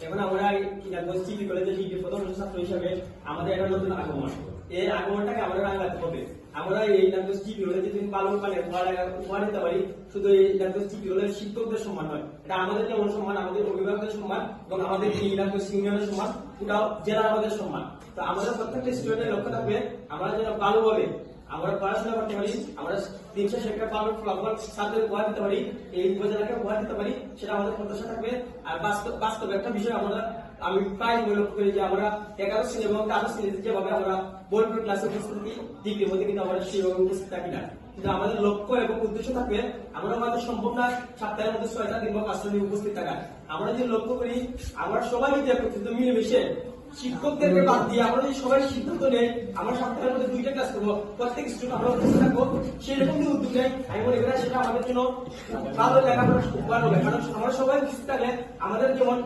এখন আমরা সিটি কলেজে প্রথম বর্ষের ছাত্র হিসাবে আমাদের একটা নতুন আগমন, এই আগমনটাকে আমরা রাঙাতে হবে। আমরা এই সিটি কলেজে যদি পালন মানে উপহার দিতে পারি, শুধু এই সিটি কলেজের শিক্ষকদের সম্মান নয়, এটা আমাদের যেমন সম্মান, আমাদের অভিভাবকদের সম্মান এবং আমাদের এই ইউনিয়নের সম্মান, ওটাও জেলার আমাদের সম্মান। তো আমাদের প্রত্যেকটা স্টুডেন্টের লক্ষ্য থাকবে আমরা যেন ভালোভাবে আমরা পড়াশোনা করতে পারি, আমরা 300 পালন ফলাফল ছাত্রদের উপহার দিতে পারি, এই উপজেলাকে উপহার দিতে পারি, সেটা আমাদের প্রত্যাশা থাকবে। আর বাস্তব একটা বিষয় আমি প্রায় লক্ষ্য করি যে আমরা 11 শ্রেণী এবং 12 শ্রেণীতে যেভাবে আমরা বোর্ড ক্লাসে উপস্থিতি ডিগ্রির মধ্যে কিন্তু আমরা সেভাবে উপস্থিত থাকি না, কিন্তু আমাদের লক্ষ্য এবং উদ্দেশ্য থাকবে আমরা আমাদের সম্ভব না সপ্তাহের মধ্যে 6টা দিন বা 5টা দিন উপস্থিত থাকা। আমরা যদি লক্ষ্য করি আমরা সবাই যদি একত্রিত মিলেমিশে শিক্ষকদেরকে বাদ দিয়ে আমরা যদি সবাই সিদ্ধান্ত নেই আমরা সপ্তাহের মধ্যে 2টা ক্লাস করবো, প্রত্যেক স্টুডেন্ট আমরা উপস্থিত থাকবো, সেরকম যদি উদ্যোগ নেই আমি মনে করি সেটা আমাদের জন্য ভালো লেখাপড়া উপকার হবে। কারণ আমরা সবাই উপস্থিত থাকলে আমাদের যেমন